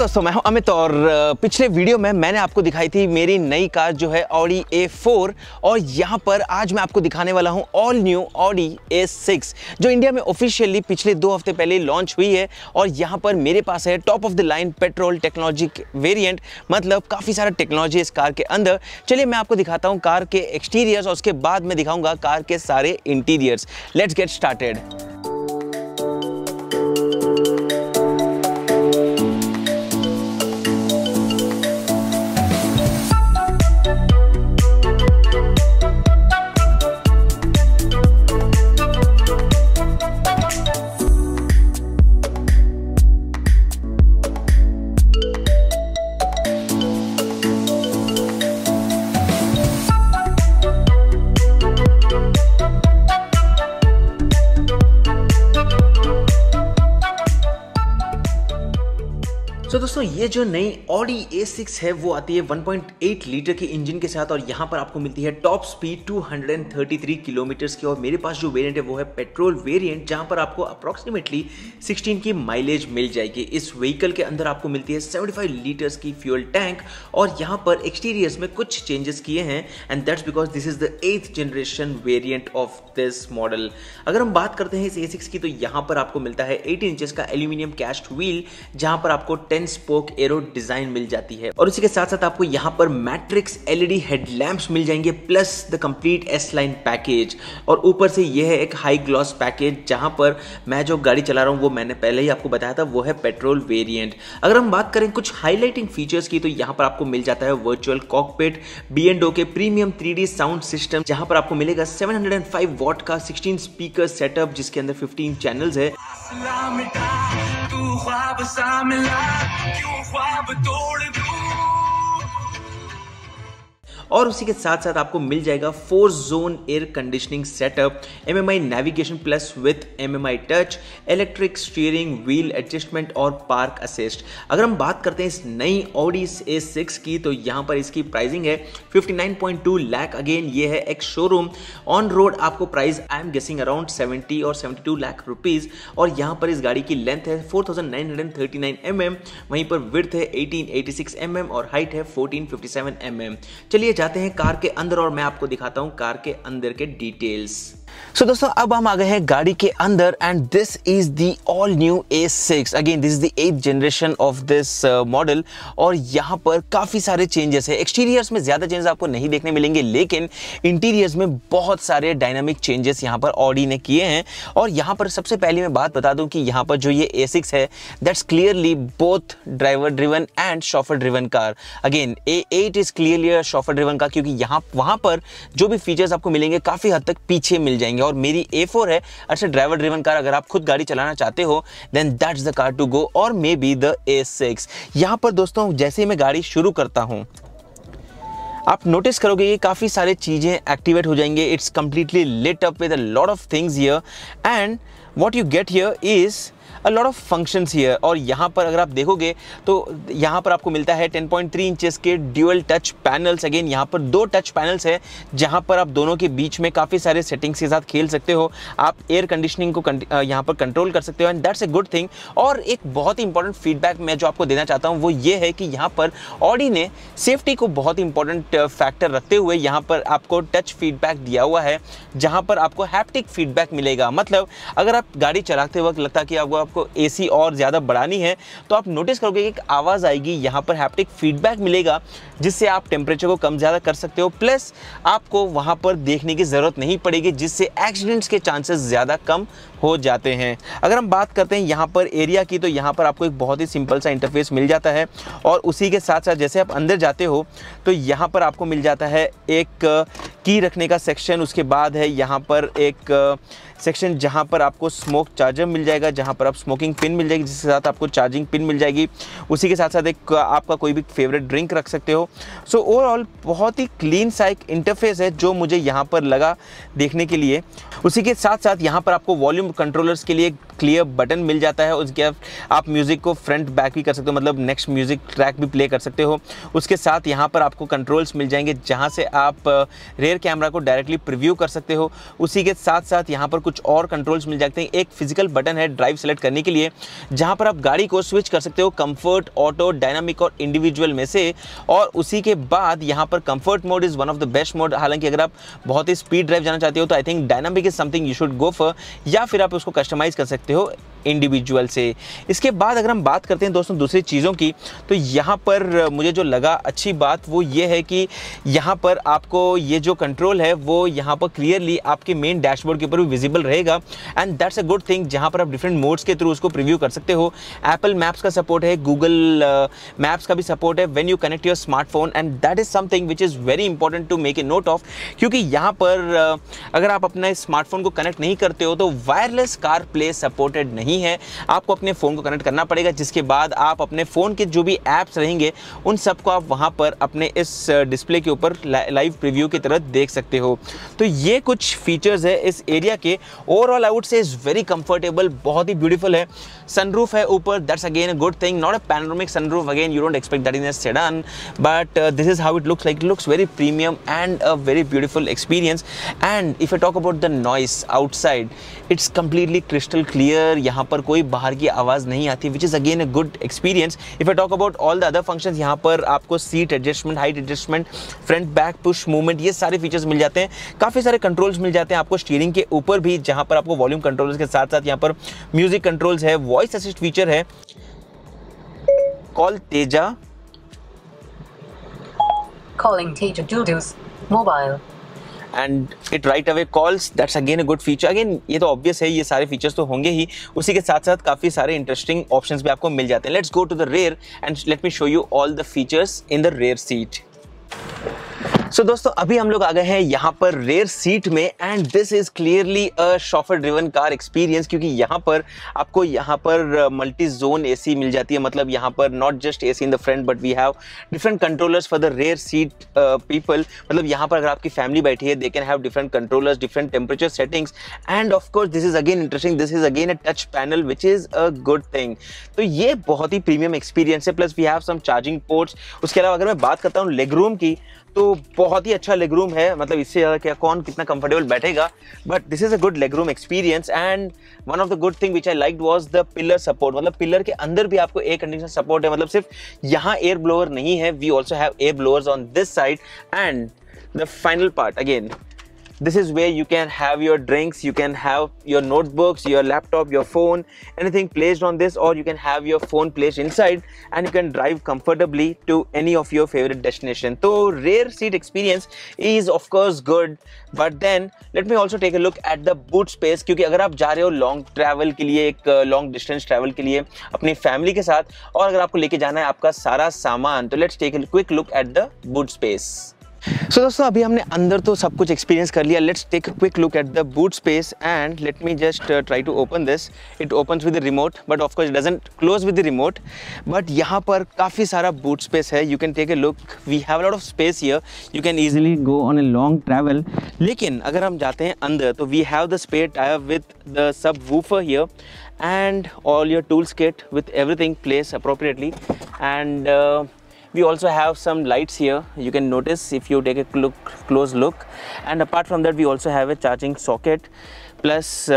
दोस्तों, मैं हूं अमित और पिछले वीडियो में मैंने आपको दिखाई थी मेरी नई कार जो है Audi A4 और यहां पर आज मैं आपको दिखाने वाला हूं ऑल न्यू Audi A6 जो इंडिया में ऑफिशियली पिछले 2 हफ्ते पहले लॉन्च हुई है। और यहां पर मेरे पास है top of the line petrol technology variant, मतलब काफ़ी सारा टेक्नोलॉजी इस कार के अंदर। चलिए मैं आपको दिखाता हूँ कार के एक्सटीरियर्स और उसके बाद मैं दिखाऊंगा कार के सारे इंटीरियर्स। Let's get started. तो दोस्तों, ये जो नई Audi A6 है वो आती है 1.8 लीटर के इंजन के साथ और यहाँ पर आपको मिलती है टॉप स्पीड 233 किलोमीटर्स की। और मेरे पास जो वेरिएंट है वो है पेट्रोल वेरिएंट, जहाँ पर आपको अप्रॉक्सीमेटली 16 की माइलेज मिल जाएगी। इस व्हीकल के अंदर आपको मिलती है 75 लीटर्स की फ्यूल टैंक और यहाँ पर एक्सटीरियर्स में कुछ चेंजेस किए हैं and that's because this is the 8th generation variant of this model. अगर हम बात करते हैं इस A6 की तो यहाँ पर आपको मिलता है 18 इंचेस का एल्यूमिनियम कैस्ट व्हील, जहाँ पर आपको 10 स्पोक एरो डिजाइन मिल जाती है और उसी के साथ साथ आपको यहां पर मैट्रिक्स एलईडी हेडलैम्प्स मिल जाएंगे plus the complete S line package. और ऊपर से यह है एक हाई ग्लॉस पैकेज, जहां पर मैं जो गाड़ी चला रहा हूं वो मैंने पहले ही आपको बताया था, वो है पेट्रोल वेरिएंट। अगर हम बात करें कुछ हाईलाइटिंग फीचर्स की तो यहां पर आपको मिल जाता है वर्चुअल कॉकपिट, B&O के प्रीमियम 3D साउंड सिस्टम, जहां पर आपको मिलेगा 705 वॉट का 16 स्पीकर सेटअप जिसके अंदर 15 चैनल्स है। और उसी के साथ साथ आपको मिल जाएगा 4 zone air conditioning setup, MMI navigation plus with MMI touch, electric steering wheel adjustment और पार्क असिस्ट। अगर हम बात करते हैं इस नई Audi A6 की तो यहाँ पर इसकी प्राइसिंग है 59.2 लाख। अगेन ये है एक शोरूम, ऑन रोड आपको price I am guessing around 70 और 72 लाख रुपीज। और यहाँ पर इस गाड़ी की लेंथ है 4939 mm, वहीं पर विड्थ है 1886 mm और हाइट है 1457 mm। चलिए जाते हैं कार के अंदर और मैं आपको दिखाता हूं कार के अंदर के डिटेल्स। सो दोस्तों, अब हम आ गए हैं गाड़ी के अंदर and this is the all new A6। Again this is the 8th generation of this model और यहाँ पर काफ़ी सारे चेंजेस है। एक्सटीरियर्स में ज़्यादा चेंजेस आपको नहीं देखने मिलेंगे, लेकिन इंटीरियर्स में बहुत सारे डायनामिक चेंजेस यहाँ पर Audi ने किए हैं। और यहाँ पर सबसे पहले मैं बात बता दूँ कि यहाँ पर जो ये A6 है that's clearly both driver driven and chauffeur driven car. Again A8 is clearly chauffeur driven car, क्योंकि वहाँ पर जो भी फीचर्स आपको मिलेंगे काफ़ी हद तक पीछे मिल जाएंगे। और मेरी A4 है अच्छा ड्राइवर ड्रिवन कार। अगर आप खुद गाड़ी चलाना चाहते हो then that's the car to go, और मे बी द A6। यहां पर दोस्तों जैसे ही मैं गाड़ी शुरू करता हूं आप नोटिस करोगे ये काफ़ी सारी चीज़ें एक्टिवेट हो जाएंगे। It's completely lit up with a lot of things here and what you get here is a lot of functions here. और यहाँ पर अगर आप देखोगे तो यहाँ पर आपको मिलता है 10.3 इंचेस के ड्यूअल टच पैनल्स। अगेन यहाँ पर 2 टच पैनल्स है जहाँ पर आप दोनों के बीच में काफ़ी सारे सेटिंग्स के साथ खेल सकते हो। आप एयर कंडीशनिंग को यहाँ पर कंट्रोल कर सकते हो and that's a good thing. और एक बहुत ही इंपॉर्टेंट फीडबैक मैं जो आपको देना चाहता हूँ वो ये है कि यहाँ पर Audi ने सेफ्टी को बहुत इंपॉर्टेंट फैक्टर रखते हुए यहाँ पर आपको टच फीडबैक दिया हुआ है, जहाँ पर आपको हैप्टिक फीडबैक मिलेगा। मतलब अगर आप गाड़ी चलाते वक्त लगता है कि आपको AC और ज़्यादा बढ़ानी है तो आप नोटिस करोगे कि एक आवाज़ आएगी, यहाँ पर हैप्टिक फीडबैक मिलेगा जिससे आप टेम्परेचर को कम ज़्यादा कर सकते हो। प्लस आपको वहाँ पर देखने की ज़रूरत नहीं पड़ेगी, जिससे एक्सीडेंट्स के चांसेस ज़्यादा कम हो जाते हैं। अगर हम बात करते हैं यहाँ पर एरिया की तो यहाँ पर आपको एक बहुत ही सिंपल सा इंटरफेस मिल जाता है। और उसी के साथ साथ जैसे आप अंदर जाते हो तो यहाँ पर आपको मिल जाता है एक की रखने का सेक्शन। उसके बाद है यहाँ पर एक सेक्शन जहाँ पर आपको स्मोक चार्जर मिल जाएगा, जहाँ पर आप स्मोकिंग पिन मिल जाएगी, जिसके साथ आपको चार्जिंग पिन मिल जाएगी। उसी के साथ साथ एक आपका कोई भी फेवरेट ड्रिंक रख सकते हो। सो ओवरऑल बहुत ही क्लीन सा एक इंटरफेस है जो मुझे यहाँ पर लगा देखने के लिए। उसी के साथ साथ यहाँ पर आपको वॉल्यूम कंट्रोलर्स के लिए क्लियर बटन मिल जाता है। उसके आप म्यूज़िक को फ्रंट बैक भी कर सकते हो, मतलब नेक्स्ट म्यूज़िक ट्रैक भी प्ले कर सकते हो। उसके साथ यहाँ पर आपको कंट्रोल्स मिल जाएंगे जहाँ से आप रेयर कैमरा को डायरेक्टली प्रीव्यू कर सकते हो। उसी के साथ साथ यहाँ पर कुछ और कंट्रोल्स मिल जाते हैं। एक फिजिकल बटन है ड्राइव सेलेक्ट करने के लिए, जहाँ पर आप गाड़ी को स्विच कर सकते हो कंफर्ट, ऑटो, डायनामिक और इंडिविजुअल में से। और उसी के बाद यहाँ पर comfort mode is one of the best mode. हालांकि अगर आप बहुत ही स्पीड ड्राइव जाना चाहते हो तो I think dynamic is something you should go for, या फिर आप उसको कस्टमाइज़ कर सकते हो इंडिविजुअल से। इसके बाद अगर हम बात करते हैं दोस्तों दूसरी चीज़ों की, तो यहाँ पर मुझे जो लगा अच्छी बात वो ये है कि यहाँ पर आपको ये जो कंट्रोल है वो यहाँ पर क्लियरली आपके मेन डैशबोर्ड के ऊपर भी विजिबल रहेगा, and that's a good thing, जहाँ पर आप डिफरेंट मोड्स के थ्रू उसको प्रीव्यू कर सकते हो। एप्पल मैप्स का सपोर्ट है, गूगल मैप्स का भी सपोर्ट है when you connect your smartphone, and that is something which is very important to make a note of, क्योंकि यहाँ पर अगर आप अपने स्मार्टफोन को कनेक्ट नहीं करते हो तो वायरलेस कार प्ले सपोर्टेड नहीं है। आपको अपने फ़ोन को कनेक्ट करना पड़ेगा, जिसके बाद आप अपने फ़ोन के जो भी ऐप्स रहेंगे उन सबको आप वहाँ पर अपने इस डिस्प्ले के ऊपर लाइव प्रीव्यू की तरह देख सकते हो। तो ये कुछ फीचर्स है इस एरिया के। Overall I would say is very comfortable, बहुत ही ब्यूटीफुल है। सनरूफ है ऊपर, that's again a good thing, not a panoramic sunroof, again you don't expect that in a sedan, but this is how it looks like. It looks very premium and a very beautiful experience. And if I talk about the noise outside, it's completely crystal clear, यहाँ पर कोई बाहर की आवाज़ नहीं आती, which is again a good experience. If I talk about all the other functions, यहाँ पर आपको seat adjustment, height adjustment, front back push movement, ये सारे फीचर्स मिल जाते हैं। काफ़ी सारे कंट्रोल्स मिल जाते हैं आपको स्टीयरिंग के ऊपर भी, जहाँ पर आपको वॉल्यूम कंट्रोल्स के साथ साथ यहाँ पर म्यूजिक कंट्रोल्स है, वॉइस असिस्ट फीचर है, call Teja, calling Teja Dudu's mobile, and it right away calls, that's again a good feature. Again ये तो ऑब्वियस है, ये सारे फीचर्स तो होंगे ही, उसी के साथ साथ काफ़ी सारे इंटरेस्टिंग ऑप्शंस भी आपको मिल जाते हैं। Let's go to the rear and let me show you all the features in the rear seat. So दोस्तों अभी हम लोग आ गए हैं यहाँ पर रेयर सीट में, and this is clearly a chauffeur driven car experience, क्योंकि यहाँ पर आपको यहाँ पर मल्टी जोन एसी मिल जाती है। मतलब यहाँ पर not just AC in the front but we have different controllers for the rear seat people. मतलब यहाँ पर अगर आपकी फैमिली बैठी है, they can have different controllers, different temperature settings, and of course this is again interesting, this is again a touch panel which is a good thing. तो ये बहुत ही प्रीमियम एक्सपीरियंस है, plus we have some charging ports. उसके अलावा अगर मैं बात करता हूँ लेग रूम की, तो बहुत ही अच्छा लेग रूम है, मतलब इससे ज़्यादा क्या कौन कितना कंफर्टेबल बैठेगा, but this is a good leg room experience. And one of the good thing which I liked was the pillar support, मतलब पिलर के अंदर भी आपको एयर कंडीशनर सपोर्ट है। मतलब सिर्फ यहाँ एयर ब्लोअर नहीं है, we also have air blowers on this side. And the final part again, this is where you can have your drinks, you can have your notebooks, your laptop, your phone, anything placed on this, or you can have your phone placed inside and you can drive comfortably to any of your favorite destination. So rear seat experience is of course good, but then let me also take a look at the boot space, क्योंकि अगर आप जा रहे हो long travel के लिए, एक long distance travel के लिए अपनी फैमिली के साथ, और अगर आपको लेके जाना है आपका सारा सामान, तो let's take a quick look at the boot space. So दोस्तों अभी हमने अंदर तो सब कुछ एक्सपीरियंस कर लिया, let's take a quick look at the boot space and let me just try to open this. It opens with the remote, but of course it doesn't close with the remote, but यहाँ पर काफ़ी सारा boot space है। You can take a look, we have a lot of space here, you can easily go on a long travel. लेकिन अगर हम जाते हैं अंदर तो we have the spare tyre with the subwoofer here and all your tools kit with everything placed appropriately, and we also have some lights here, you can notice if you take a close look, and apart from that we also have a charging socket, plus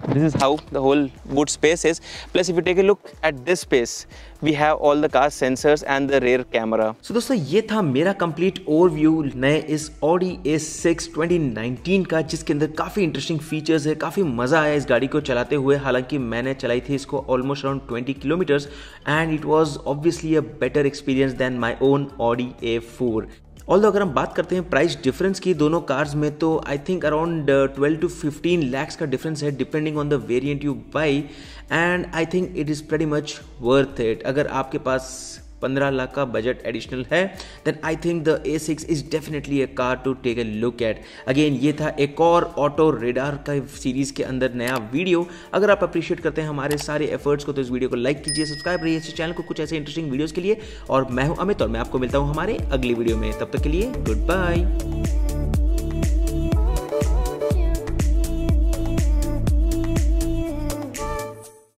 this is how the whole boot space is. Plus if you take a look at this space, we have all the car sensors and the rear camera. So दोस्तों ये था मेरा complete overview नए इस Audi A6 2019 का, जिसके अंदर काफ़ी इंटरेस्टिंग फीचर्स है, काफ़ी मज़ा आया इस गाड़ी को चलाते हुए। हालांकि मैंने चलाई थी इसको almost around 20 kilometres, and it was obviously a better experience than my own Audi A4। Although अगर हम बात करते हैं प्राइस डिफरेंस की दोनों कार्स में, तो I think around 12 to 15 lakhs का डिफरेंस है depending on the variant you buy, and I think it is pretty much worth it. अगर आपके पास 15 लाख का बजट एडिशनल है, then I think the A6 is definitely a car to take a look at. Again ये था एक और auto radar का सीरीज़ के अंदर नया वीडियो। अगर आप अप्रिशिएट करते हैं हमारे सारे एफर्ट्स को तो इस वीडियो को लाइक कीजिए, सब्सक्राइब रहिए इस चैनल को कुछ ऐसे इंटरेस्टिंग वीडियोज़ के लिए। और मैं हूं अमित और मैं आपको मिलता हूं हमारे अगली वीडियो में, तब तक के लिए गुड बाय।